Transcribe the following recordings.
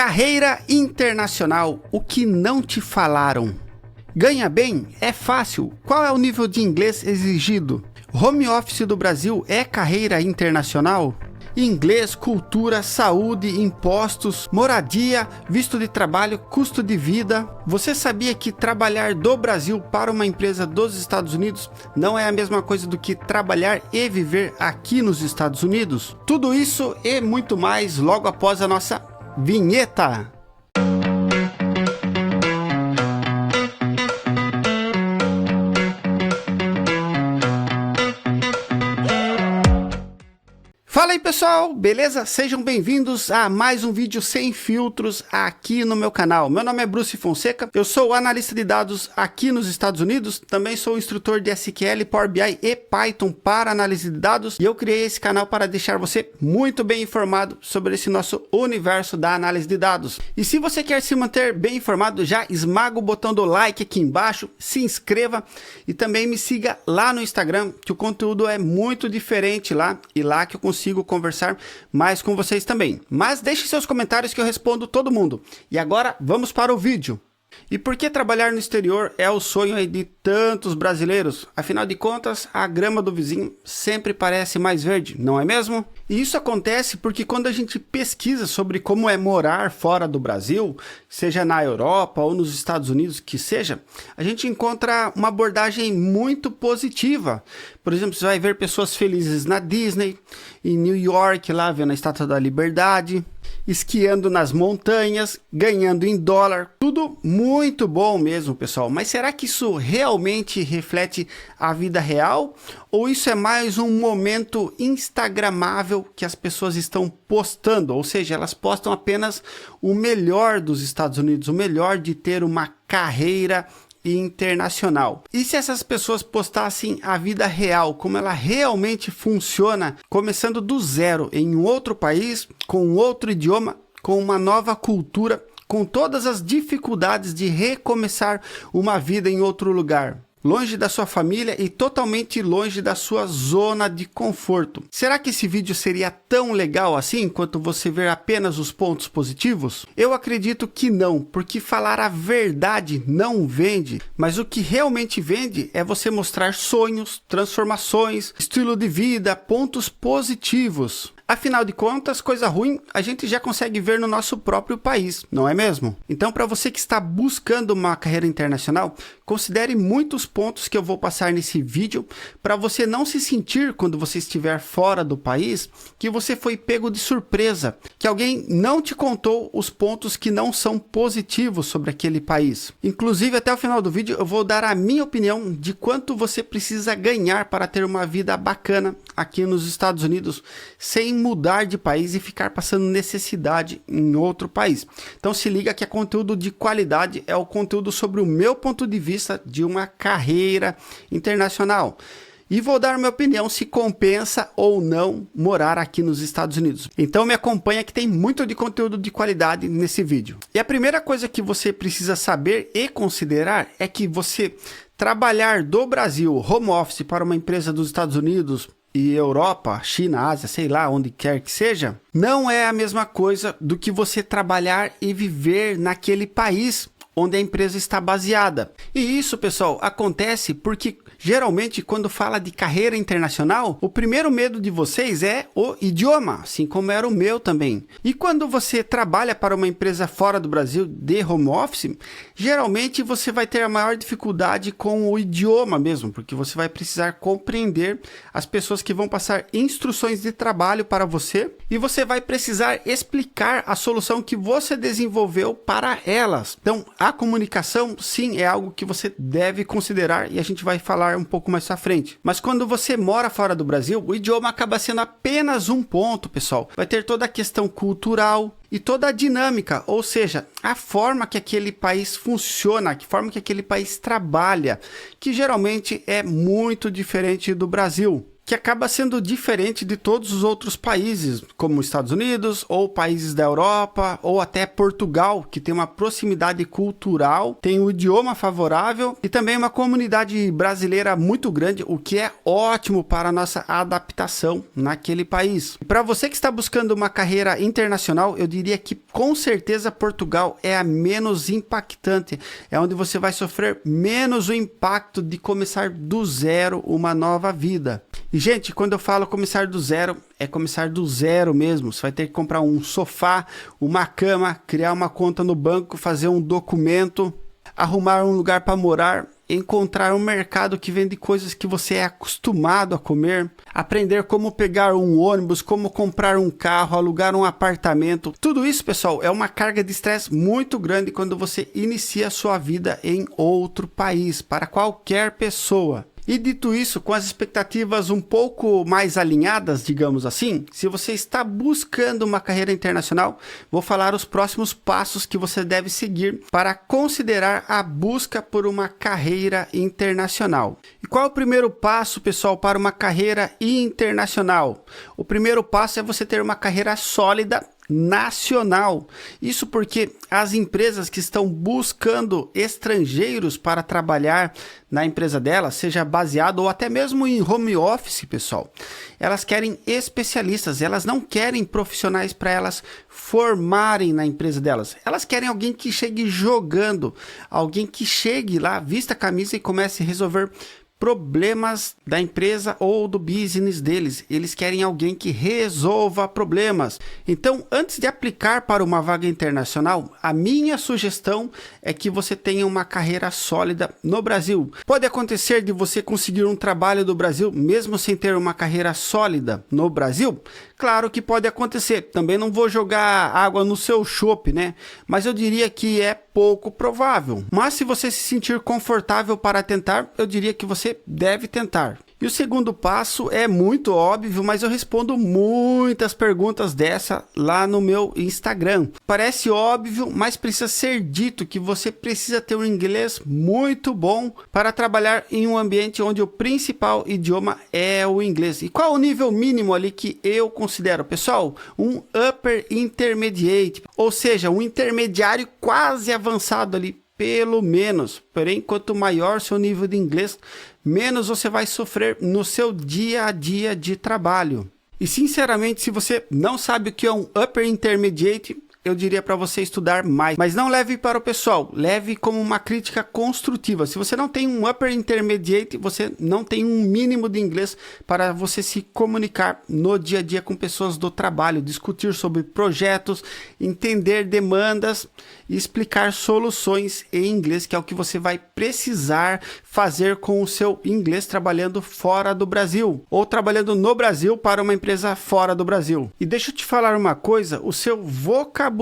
Carreira internacional, o que não te falaram? Ganha bem? É fácil? Qual é o nível de inglês exigido? Home office do Brasil é carreira internacional? Inglês, cultura, saúde, impostos, moradia, visto de trabalho, custo de vida. Você sabia que trabalhar do Brasil para uma empresa dos Estados Unidos não é a mesma coisa do que trabalhar e viver aqui nos Estados Unidos? Tudo isso e muito mais logo após a nossa vinheta. Fala aí pessoal, beleza? Sejam bem-vindos a mais um vídeo sem filtros aqui no meu canal. Meu nome é Bruce Fonseca, eu sou analista de dados aqui nos Estados Unidos, também sou instrutor de SQL, Power BI e Python para análise de dados e eu criei esse canal para deixar você muito bem informado sobre esse nosso universo da análise de dados. E se você quer se manter bem informado, já esmaga o botão do like aqui embaixo, se inscreva e também me siga lá no Instagram, que o conteúdo é muito diferente lá e lá que eu consigo conversar mais com vocês também. Mas deixe seus comentários que eu respondo todo mundo. E agora vamos para o vídeo. E por que trabalhar no exterior é o sonho aí de tantos brasileiros? Afinal de contas, a grama do vizinho sempre parece mais verde, não é mesmo? E isso acontece porque quando a gente pesquisa sobre como é morar fora do Brasil, seja na Europa ou nos Estados Unidos, que seja, a gente encontra uma abordagem muito positiva. Por exemplo, você vai ver pessoas felizes na Disney, em New York, lá vendo a Estátua da Liberdade, esquiando nas montanhas, ganhando em dólar, tudo muito bom mesmo, pessoal. Mas será que isso realmente reflete a vida real? Ou isso é mais um momento instagramável que as pessoas estão postando? Ou seja, elas postam apenas o melhor dos Estados Unidos, o melhor de ter uma carreira internacional. E se essas pessoas postassem a vida real, como ela realmente funciona, começando do zero em um outro país, com um outro idioma, com uma nova cultura, com todas as dificuldades de recomeçar uma vida em outro lugar, longe da sua família e totalmente longe da sua zona de conforto. Será que esse vídeo seria tão legal assim enquanto você ver apenas os pontos positivos? Eu acredito que não, porque falar a verdade não vende, mas o que realmente vende é você mostrar sonhos, transformações, estilo de vida, pontos positivos. Afinal de contas, coisa ruim a gente já consegue ver no nosso próprio país, não é mesmo? Então, para você que está buscando uma carreira internacional, considere muitos pontos que eu vou passar nesse vídeo para você não se sentir, quando você estiver fora do país, que você foi pego de surpresa, que alguém não te contou os pontos que não são positivos sobre aquele país. Inclusive, até o final do vídeo, eu vou dar a minha opinião de quanto você precisa ganhar para ter uma vida bacana aqui nos Estados Unidos, sem mudar de país e ficar passando necessidade em outro país. Então se liga que é conteúdo de qualidade, é o conteúdo sobre o meu ponto de vista de uma carreira internacional. E vou dar minha opinião se compensa ou não morar aqui nos Estados Unidos. Então me acompanha que tem muito de conteúdo de qualidade nesse vídeo. E a primeira coisa que você precisa saber e considerar é que você trabalhar do Brasil, home office, para uma empresa dos Estados Unidos e Europa, China, Ásia, sei lá, onde quer que seja, não é a mesma coisa do que você trabalhar e viver naquele país onde a empresa está baseada. E isso, pessoal, acontece porque geralmente quando fala de carreira internacional, o primeiro medo de vocês é o idioma, assim como era o meu também. E quando você trabalha para uma empresa fora do Brasil de home office, geralmente você vai ter a maior dificuldade com o idioma mesmo, porque você vai precisar compreender as pessoas que vão passar instruções de trabalho para você e você vai precisar explicar a solução que você desenvolveu para elas. Então, a comunicação, sim, é algo que você deve considerar e a gente vai falar um pouco mais à frente. Mas quando você mora fora do Brasil, o idioma acaba sendo apenas um ponto, pessoal. Vai ter toda a questão cultural e toda a dinâmica, ou seja, a forma que aquele país funciona, a forma que aquele país trabalha, que geralmente é muito diferente do Brasil. que acaba sendo diferente de todos os outros países, como os Estados Unidos, ou países da Europa, ou até Portugal, que tem uma proximidade cultural, tem um idioma favorável e também uma comunidade brasileira muito grande, o que é ótimo para a nossa adaptação naquele país. Para você que está buscando uma carreira internacional, eu diria que com certeza Portugal é a menos impactante, é onde você vai sofrer menos o impacto de começar do zero uma nova vida. E, gente, quando eu falo começar do zero, é começar do zero mesmo. Você vai ter que comprar um sofá, uma cama, criar uma conta no banco, fazer um documento, arrumar um lugar para morar, encontrar um mercado que vende coisas que você é acostumado a comer, aprender como pegar um ônibus, como comprar um carro, alugar um apartamento. Tudo isso, pessoal, é uma carga de estresse muito grande quando você inicia a sua vida em outro país, para qualquer pessoa. E dito isso, com as expectativas um pouco mais alinhadas, digamos assim, se você está buscando uma carreira internacional, vou falar os próximos passos que você deve seguir para considerar a busca por uma carreira internacional. E qual é o primeiro passo, pessoal, para uma carreira internacional? O primeiro passo é você ter uma carreira sólida nacional. Isso porque as empresas que estão buscando estrangeiros para trabalhar na empresa delas, seja baseado ou até mesmo em home office, pessoal, elas querem especialistas, elas não querem profissionais para elas formarem na empresa delas. Elas querem alguém que chegue jogando, alguém que chegue lá, vista a camisa e comece a resolver problemas da empresa ou do business deles. Eles querem alguém que resolva problemas. Então, antes de aplicar para uma vaga internacional, a minha sugestão é que você tenha uma carreira sólida no Brasil. Pode acontecer de você conseguir um trabalho do Brasil mesmo sem ter uma carreira sólida no Brasil? Claro que pode acontecer. Também não vou jogar água no seu chope, né? Mas eu diria que é pouco provável. Mas se você se sentir confortável para tentar, eu diria que você deve tentar. E o segundo passo é muito óbvio, mas eu respondo muitas perguntas dessa lá no meu Instagram. Parece óbvio, mas precisa ser dito que você precisa ter um inglês muito bom para trabalhar em um ambiente onde o principal idioma é o inglês. E qual é o nível mínimo ali que eu considero, pessoal? Um Upper Intermediate, ou seja, um intermediário quase avançado ali, pelo menos. Porém, quanto maior seu nível de inglês, menos você vai sofrer no seu dia a dia de trabalho. E sinceramente, se você não sabe o que é um Upper Intermediate, eu diria para você estudar mais, mas não leve para o pessoal, leve como uma crítica construtiva. Se você não tem um Upper Intermediate, você não tem um mínimo de inglês para você se comunicar no dia a dia com pessoas do trabalho, discutir sobre projetos, entender demandas e explicar soluções em inglês, que é o que você vai precisar fazer com o seu inglês trabalhando fora do Brasil ou trabalhando no Brasil para uma empresa fora do Brasil. E deixa eu te falar uma coisa, o seu vocabulário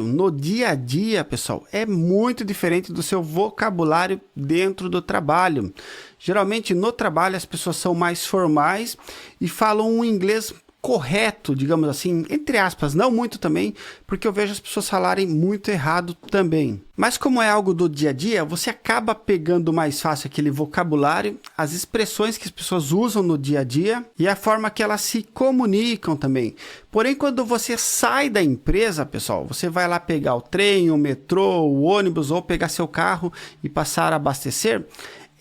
no dia a dia, pessoal, é muito diferente do seu vocabulário dentro do trabalho. Geralmente no trabalho as pessoas são mais formais e falam um inglês correto, digamos assim, entre aspas, não muito também, porque eu vejo as pessoas falarem muito errado também. Mas como é algo do dia a dia, você acaba pegando mais fácil aquele vocabulário, as expressões que as pessoas usam no dia a dia e a forma que elas se comunicam também. Porém, quando você sai da empresa, pessoal, você vai lá pegar o trem, o metrô, o ônibus ou pegar seu carro e passar a abastecer,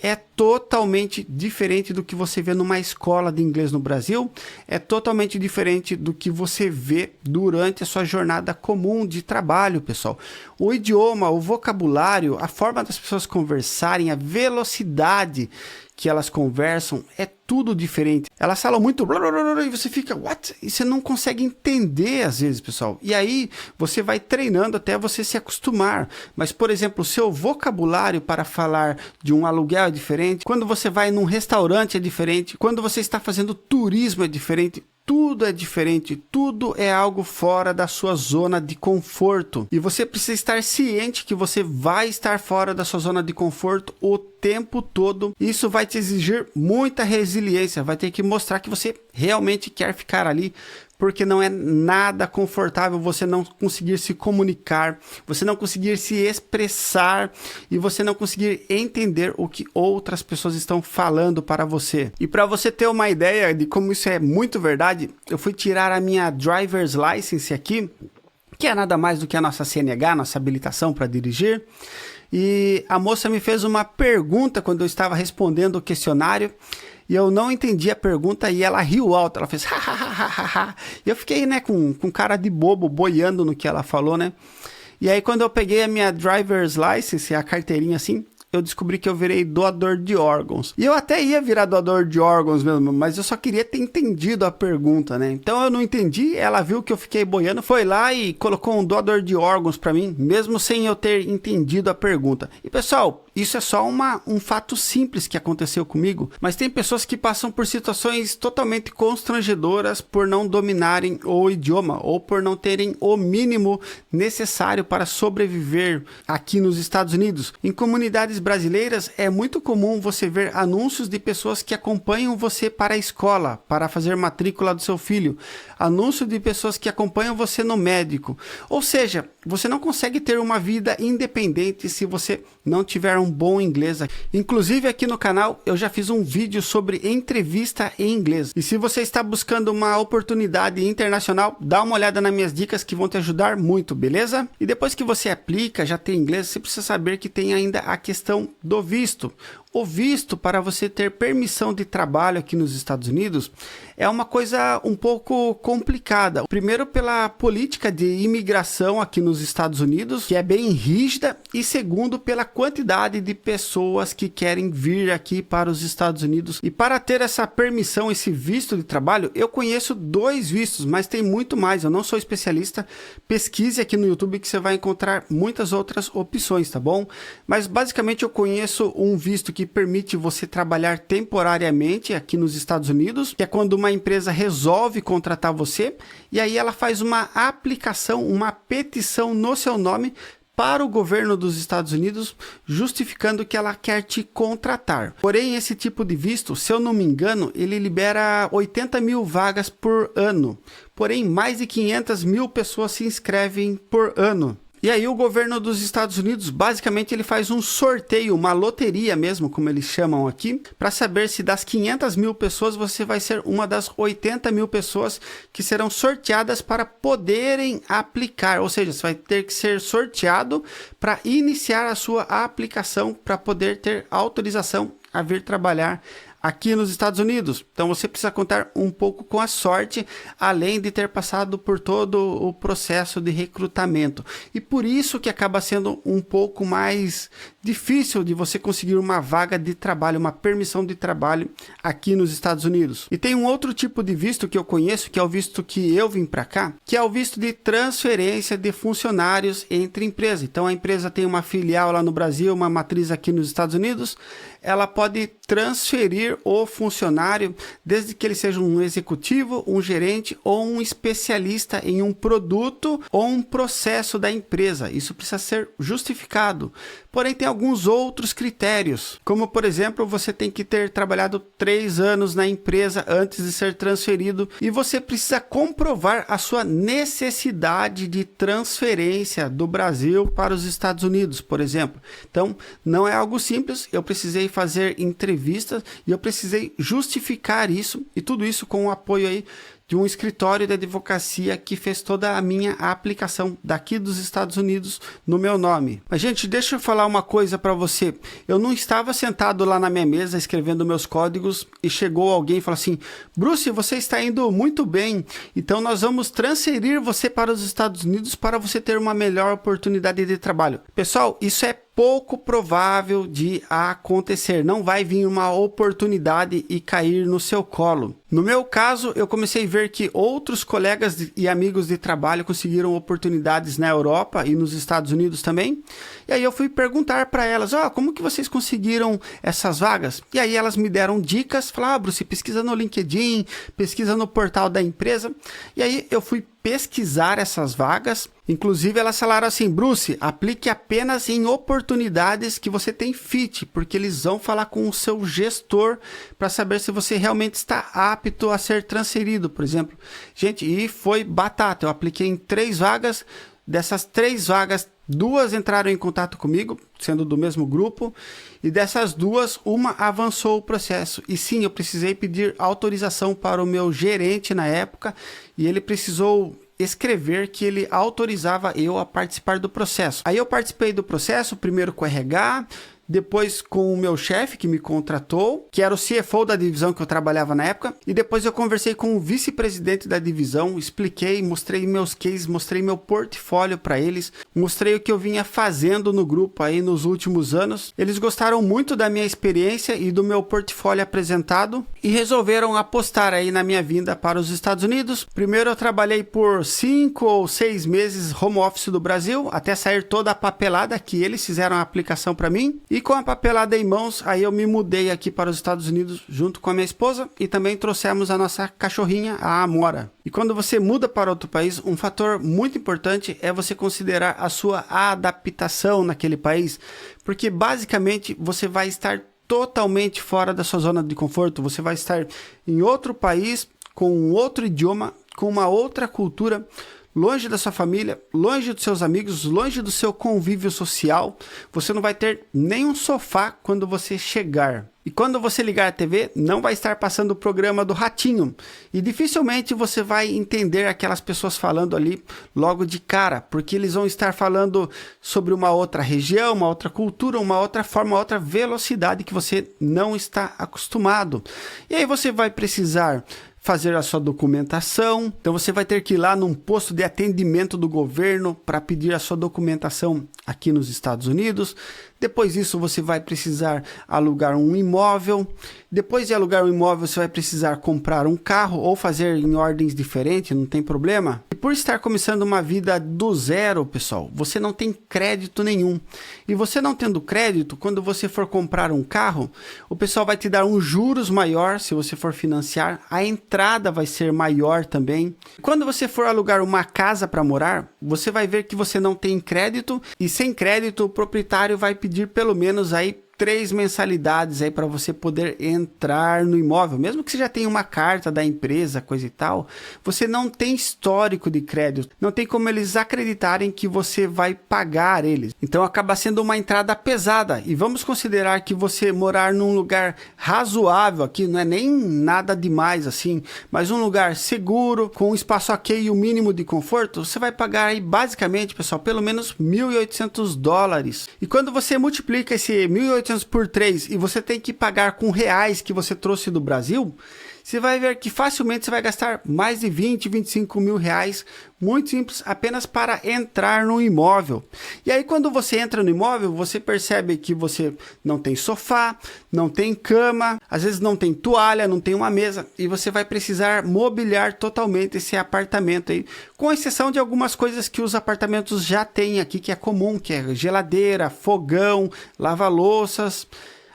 é totalmente diferente do que você vê numa escola de inglês no Brasil, é totalmente diferente do que você vê durante a sua jornada comum de trabalho, pessoal. O idioma, o vocabulário, a forma das pessoas conversarem, a velocidade que elas conversam, é tudo diferente. Elas falam muito blá, blá, blá, blá, e você fica, what? E você não consegue entender às vezes, pessoal. E aí você vai treinando até você se acostumar. Mas, por exemplo, o seu vocabulário para falar de um aluguel é diferente. Quando você vai num restaurante é diferente. Quando você está fazendo turismo é diferente. Tudo é diferente, tudo é algo fora da sua zona de conforto. E você precisa estar ciente que você vai estar fora da sua zona de conforto o tempo todo. Isso vai te exigir muita resiliência, vai ter que mostrar que você realmente quer ficar ali porque não é nada confortável você não conseguir se comunicar, você não conseguir se expressar e você não conseguir entender o que outras pessoas estão falando para você. E para você ter uma ideia de como isso é muito verdade, eu fui tirar a minha driver's license aqui, que é nada mais do que a nossa CNH, nossa habilitação para dirigir. E a moça me fez uma pergunta quando eu estava respondendo o questionário e eu não entendi a pergunta e ela riu alto, ela fez ha. E eu fiquei, né, com cara de bobo, boiando no que ela falou, né? E aí quando eu peguei a minha driver's license, a carteirinha assim, eu descobri que eu virei doador de órgãos. E eu até ia virar doador de órgãos mesmo, mas eu só queria ter entendido a pergunta, né? Então eu não entendi, ela viu que eu fiquei boiando, foi lá e colocou um doador de órgãos para mim, mesmo sem eu ter entendido a pergunta. E pessoal, isso é só um fato simples que aconteceu comigo, mas tem pessoas que passam por situações totalmente constrangedoras por não dominarem o idioma ou por não terem o mínimo necessário para sobreviver aqui nos Estados Unidos. Em comunidades brasileiras é muito comum você ver anúncios de pessoas que acompanham você para a escola, para fazer matrícula do seu filho, anúncio de pessoas que acompanham você no médico. Ou seja, você não consegue ter uma vida independente se você não tiver um bom inglês. Inclusive aqui no canal eu já fiz um vídeo sobre entrevista em inglês. E se você está buscando uma oportunidade internacional, dá uma olhada nas minhas dicas que vão te ajudar muito, beleza? E depois que você aplica, já tem inglês, você precisa saber que tem ainda a questão do visto. O visto para você ter permissão de trabalho aqui nos Estados Unidos é uma coisa um pouco complicada. Primeiro pela política de imigração aqui nos Estados Unidos, que é bem rígida, e segundo pela quantidade de pessoas que querem vir aqui para os Estados Unidos. E para ter essa permissão, esse visto de trabalho, eu conheço 2 vistos, mas tem muito mais. Eu não sou especialista. Pesquise aqui no YouTube que você vai encontrar muitas outras opções, tá bom? Mas basicamente eu conheço um visto que permite você trabalhar temporariamente aqui nos Estados Unidos, que é quando uma empresa resolve contratar você, e aí ela faz uma aplicação, uma petição no seu nome para o governo dos Estados Unidos, justificando que ela quer te contratar. Porém, esse tipo de visto, se eu não me engano, ele libera 80 mil vagas por ano. Porém, mais de 500 mil pessoas se inscrevem por ano. E aí o governo dos Estados Unidos, basicamente, ele faz um sorteio, uma loteria mesmo, como eles chamam aqui, para saber se das 500 mil pessoas você vai ser uma das 80 mil pessoas que serão sorteadas para poderem aplicar. Ou seja, você vai ter que ser sorteado para iniciar a sua aplicação, para poder ter autorização a vir trabalhar aqui nos Estados Unidos. Então você precisa contar um pouco com a sorte, além de ter passado por todo o processo de recrutamento. E por isso que acaba sendo um pouco mais difícil de você conseguir uma vaga de trabalho, uma permissão de trabalho aqui nos Estados Unidos. E tem um outro tipo de visto que eu conheço, que é o visto que eu vim para cá, que é o visto de transferência de funcionários entre empresas. Então a empresa tem uma filial lá no Brasil, uma matriz aqui nos Estados Unidos, ela pode transferir o funcionário desde que ele seja um executivo, um gerente ou um especialista em um produto ou um processo da empresa. Isso precisa ser justificado. Porém, tem alguns outros critérios, como por exemplo, você tem que ter trabalhado 3 anos na empresa antes de ser transferido e você precisa comprovar a sua necessidade de transferência do Brasil para os Estados Unidos, por exemplo. Então, não é algo simples, eu precisei fazer entrevistas e eu precisei justificar isso, e tudo isso com o apoio aí de um escritório de advocacia que fez toda a minha aplicação daqui dos Estados Unidos no meu nome. Mas gente, deixa eu falar uma coisa para você. Eu não estava sentado lá na minha mesa escrevendo meus códigos e chegou alguém e falou assim: Bruce, você está indo muito bem, então nós vamos transferir você para os Estados Unidos para você ter uma melhor oportunidade de trabalho. Pessoal, isso é pouco provável de acontecer. Não vai vir uma oportunidade e cair no seu colo. No meu caso, eu comecei a ver que outros colegas e amigos de trabalho conseguiram oportunidades na Europa e nos Estados Unidos também. E aí eu fui perguntar para elas: como que vocês conseguiram essas vagas? E aí elas me deram dicas, falaram: Bruce, pesquisa no LinkedIn, pesquisa no portal da empresa. E aí eu fui pesquisar essas vagas. Inclusive elas falaram assim: Bruce, aplique apenas em oportunidades que você tem fit, porque eles vão falar com o seu gestor para saber se você realmente está apto a ser transferido, por exemplo. Gente, e foi batata, eu apliquei em 3 vagas, dessas 3 vagas, 2 entraram em contato comigo, sendo do mesmo grupo, e dessas 2, uma avançou o processo. E sim, eu precisei pedir autorização para o meu gerente na época, e ele precisou escrever que ele autorizava eu a participar do processo. Aí eu participei do processo, primeiro com o RH, depois com o meu chefe que me contratou, que era o CFO da divisão que eu trabalhava na época, e depois eu conversei com o vice-presidente da divisão, expliquei, mostrei meus cases, mostrei meu portfólio para eles, mostrei o que eu vinha fazendo no grupo aí nos últimos anos. Eles gostaram muito da minha experiência e do meu portfólio apresentado e resolveram apostar aí na minha vinda para os Estados Unidos. Primeiro eu trabalhei por 5 ou 6 meses home office do Brasil, até sair toda a papelada que eles fizeram a aplicação para mim. E com a papelada em mãos, aí eu me mudei aqui para os Estados Unidos junto com a minha esposa e também trouxemos a nossa cachorrinha, a Amora. E quando você muda para outro país, um fator muito importante é você considerar a sua adaptação naquele país, porque basicamente você vai estar totalmente fora da sua zona de conforto, você vai estar em outro país, com um outro idioma, com uma outra cultura, longe da sua família, longe dos seus amigos, longe do seu convívio social. Você não vai ter nenhum sofá quando você chegar. E quando você ligar a TV, não vai estar passando o programa do Ratinho. E dificilmente você vai entender aquelas pessoas falando ali logo de cara, porque eles vão estar falando sobre uma outra região, uma outra cultura, uma outra forma, uma outra velocidade que você não está acostumado. E aí você vai precisar fazer a sua documentação. Então você vai ter que ir lá num posto de atendimento do governo para pedir a sua documentação aqui nos Estados Unidos. Depois disso você vai precisar alugar um imóvel. Depois de alugar um imóvel você vai precisar comprar um carro ou fazer em ordens diferentes, não tem problema. E por estar começando uma vida do zero, pessoal, você não tem crédito nenhum. E você não tendo crédito, quando você for comprar um carro, o pessoal vai te dar um juros maior se você for financiar. A entrada vai ser maior também. Quando você for alugar uma casa para morar, você vai ver que você não tem crédito e sem crédito o proprietário vai pedir pelo menos aí 3 mensalidades aí para você poder entrar no imóvel, mesmo que você já tenha uma carta da empresa, coisa e tal, você não tem histórico de crédito, não tem como eles acreditarem que você vai pagar eles. Então acaba sendo uma entrada pesada. E vamos considerar que você morar num lugar razoável aqui, não é nem nada demais assim, mas um lugar seguro, com um espaço ok e o mínimo de conforto, você vai pagar aí basicamente, pessoal, pelo menos $1.800. E quando você multiplica esse 1.800 por 3 e você tem que pagar com reais que você trouxe do Brasil, você vai ver que facilmente você vai gastar mais de 20, 25 mil reais, muito simples, apenas para entrar no imóvel. E aí quando você entra no imóvel, você percebe que você não tem sofá, não tem cama, às vezes não tem toalha, não tem uma mesa, e você vai precisar mobiliar totalmente esse apartamento aí, com exceção de algumas coisas que os apartamentos já têm aqui, que é comum, que é geladeira, fogão, lava-louças,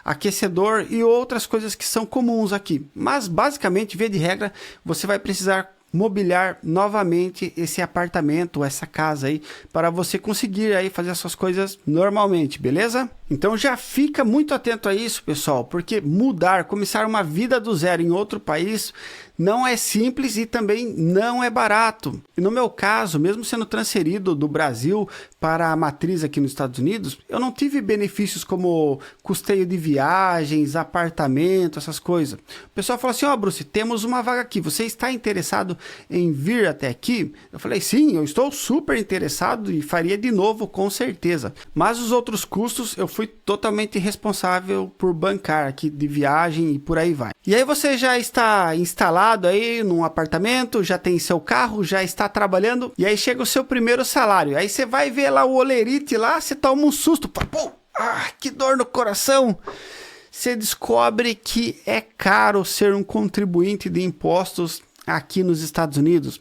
aquecedor e outras coisas que são comuns aqui. Mas basicamente, via de regra, você vai precisar mobiliar novamente esse apartamento, essa casa aí, para você conseguir aí fazer as suas coisas normalmente, beleza? Então já fica muito atento a isso, pessoal, porque mudar, começar uma vida do zero em outro país não é simples e também não é barato. E no meu caso, mesmo sendo transferido do Brasil para a matriz aqui nos Estados Unidos, eu não tive benefícios como custeio de viagens, apartamento, essas coisas. O pessoal falou assim: ó, Bruce, temos uma vaga aqui, você está interessado em vir até aqui? Eu falei: sim, eu estou super interessado e faria de novo, com certeza. Mas os outros custos eu fui totalmente responsável por bancar aqui de viagem e por aí vai. E aí você já está instalado aí num apartamento, já tem seu carro, já está trabalhando, e aí chega o seu primeiro salário. Aí você vai ver lá o olerite lá, você toma um susto, pô, que dor no coração. Você descobre que é caro ser um contribuinte de impostos aqui nos Estados Unidos.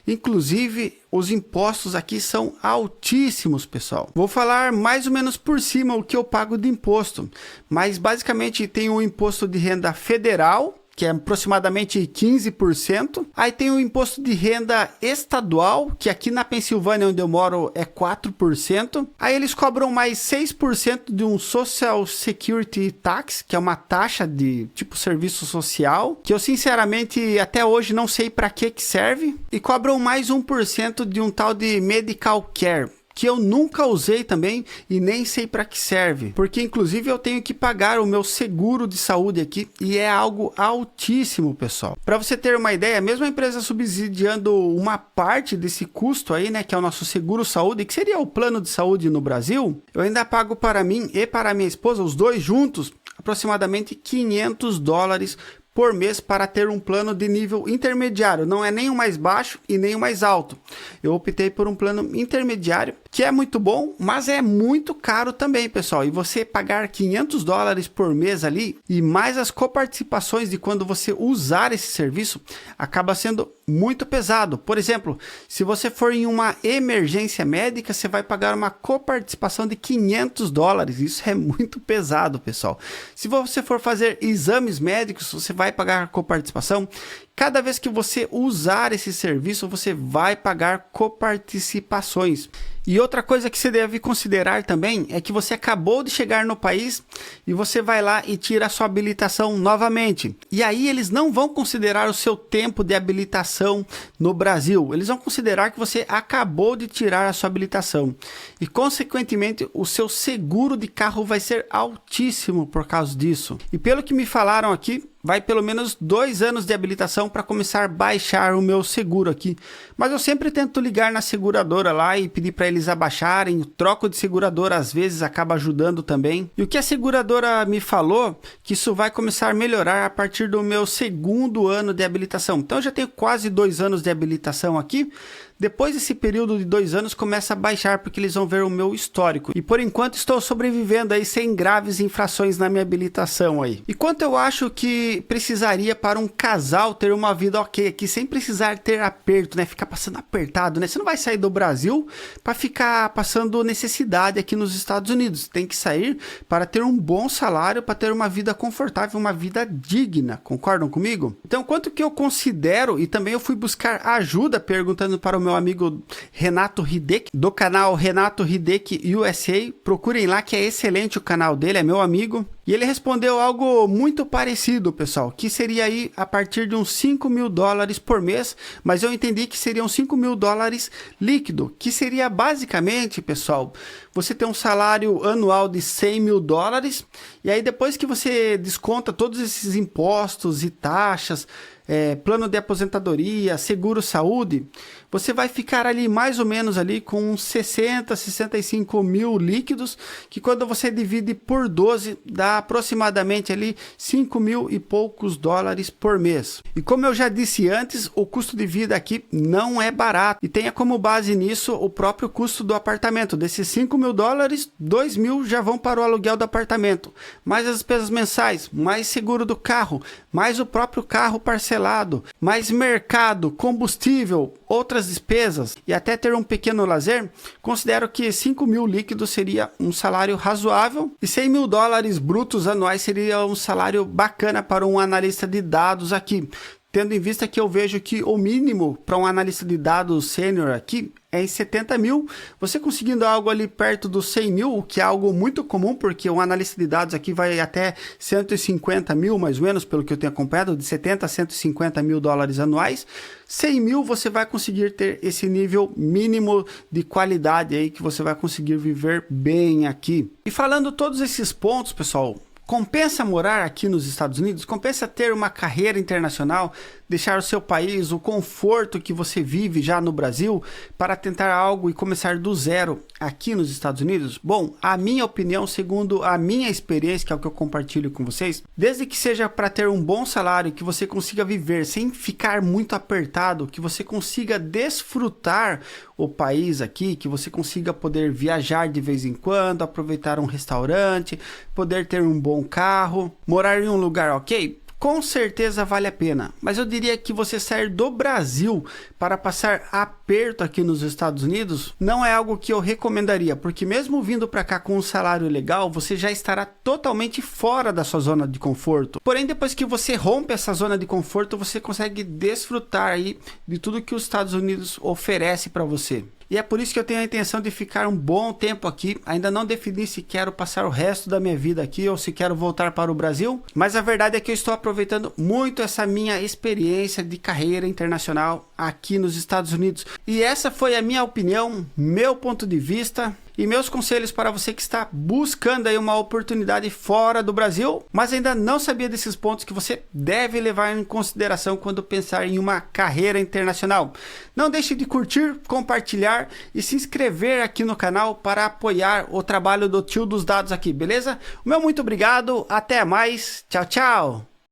Inclusive, os impostos aqui são altíssimos, pessoal. Vou falar mais ou menos por cima o que eu pago de imposto, mas basicamente tem o imposto de renda federal, que é aproximadamente 15%. Aí tem o imposto de renda estadual, que aqui na Pensilvânia, onde eu moro, é 4%. Aí eles cobram mais 6% de um Social Security Tax, que é uma taxa de tipo serviço social, que eu sinceramente até hoje não sei para que serve. E cobram mais 1% de um tal de Medical Care, que eu nunca usei também e nem sei para que serve, porque inclusive eu tenho que pagar o meu seguro de saúde aqui e é algo altíssimo, pessoal. Para você ter uma ideia, mesmo a empresa subsidiando uma parte desse custo aí, né, que é o nosso seguro saúde, que seria o plano de saúde no Brasil, eu ainda pago para mim e para minha esposa, os dois juntos, aproximadamente $500 por mês para ter um plano de nível intermediário. Não é nem o mais baixo e nem o mais alto. Eu optei por um plano intermediário, que é muito bom, mas é muito caro também, pessoal. E você pagar $500 por mês ali e mais as coparticipações de quando você usar esse serviço, acaba sendo muito pesado. Por exemplo, se você for em uma emergência médica, você vai pagar uma coparticipação de $500. Isso é muito pesado, pessoal. Se você for fazer exames médicos, você vai pagar coparticipação. Cada vez que você usar esse serviço, você vai pagar coparticipações. E outra coisa que você deve considerar também é que você acabou de chegar no país e você vai lá e tira a sua habilitação novamente. E aí eles não vão considerar o seu tempo de habilitação no Brasil. Eles vão considerar que você acabou de tirar a sua habilitação. E consequentemente o seu seguro de carro vai ser altíssimo por causa disso. E pelo que me falaram aqui, vai pelo menos 2 anos de habilitação para começar a baixar o meu seguro aqui. Mas eu sempre tento ligar na seguradora lá e pedir para eles abaixarem. O troco de seguradora às vezes acaba ajudando também. E o que a seguradora me falou, que isso vai começar a melhorar a partir do meu 2º ano de habilitação. Então eu já tenho quase 2 anos de habilitação aqui. Depois desse período de 2 anos começa a baixar, porque eles vão ver o meu histórico. E por enquanto estou sobrevivendo aí sem graves infrações na minha habilitação aí. E quanto eu acho que precisaria para um casal ter uma vida ok aqui, sem precisar ter aperto, né? Ficar passando apertado, né? Você não vai sair do Brasil para ficar passando necessidade aqui nos Estados Unidos. Tem que sair para ter um bom salário, para ter uma vida confortável, uma vida digna. Concordam comigo? Então, quanto que eu considero, e também eu fui buscar ajuda perguntando para o meu amigo Renato Hideki, do canal Renato Hideki USA. Procurem lá que é excelente o canal dele, é meu amigo. E ele respondeu algo muito parecido, pessoal, que seria aí a partir de uns $5.000 por mês, mas eu entendi que seriam $5.000 líquido, que seria basicamente, pessoal, você ter um salário anual de $100.000, e aí depois que você desconta todos esses impostos e taxas, plano de aposentadoria, seguro saúde, você vai ficar ali mais ou menos ali com uns 60, 65 mil líquidos, que quando você divide por 12, dá aproximadamente ali 5 mil e poucos dólares por mês. E como eu já disse antes, o custo de vida aqui não é barato, e tenha como base nisso o próprio custo do apartamento. Desses 5 mil dólares, 2 mil já vão para o aluguel do apartamento, mais as despesas mensais, mais seguro do carro, mais o próprio carro parcelado, mais mercado, combustível, outras despesas e até ter um pequeno lazer. Considero que 5 mil líquidos seria um salário razoável e 100 mil dólares brutos anuais seria um salário bacana para um analista de dados aqui. Tendo em vista que eu vejo que o mínimo para um analista de dados sênior aqui é em 70 mil, você conseguindo algo ali perto dos 100 mil, o que é algo muito comum, porque um analista de dados aqui vai até 150 mil, mais ou menos, pelo que eu tenho acompanhado, de 70 a 150 mil dólares anuais. 100 mil você vai conseguir ter esse nível mínimo de qualidade aí, que você vai conseguir viver bem aqui. E falando todos esses pontos, pessoal, compensa morar aqui nos Estados Unidos? Compensa ter uma carreira internacional, deixar o seu país, o conforto que você vive já no Brasil, para tentar algo e começar do zero aqui nos Estados Unidos? Bom, a minha opinião, segundo a minha experiência, que é o que eu compartilho com vocês, desde que seja para ter um bom salário, que você consiga viver sem ficar muito apertado, que você consiga desfrutar o país aqui, que você consiga poder viajar de vez em quando, aproveitar um restaurante, poder ter um bom carro, morar em um lugar ok, com certeza vale a pena, mas eu diria que você sair do Brasil para passar aperto aqui nos Estados Unidos não é algo que eu recomendaria, porque mesmo vindo para cá com um salário legal, você já estará totalmente fora da sua zona de conforto. Porém, depois que você rompe essa zona de conforto, você consegue desfrutar aí de tudo que os Estados Unidos oferece para você. E é por isso que eu tenho a intenção de ficar um bom tempo aqui. Ainda não defini se quero passar o resto da minha vida aqui ou se quero voltar para o Brasil. Mas a verdade é que eu estou aproveitando muito essa minha experiência de carreira internacional aqui nos Estados Unidos. E essa foi a minha opinião, meu ponto de vista e meus conselhos para você que está buscando aí uma oportunidade fora do Brasil, mas ainda não sabia desses pontos que você deve levar em consideração quando pensar em uma carreira internacional. Não deixe de curtir, compartilhar e se inscrever aqui no canal para apoiar o trabalho do tio dos dados aqui, beleza? O meu muito obrigado, até mais, tchau, tchau!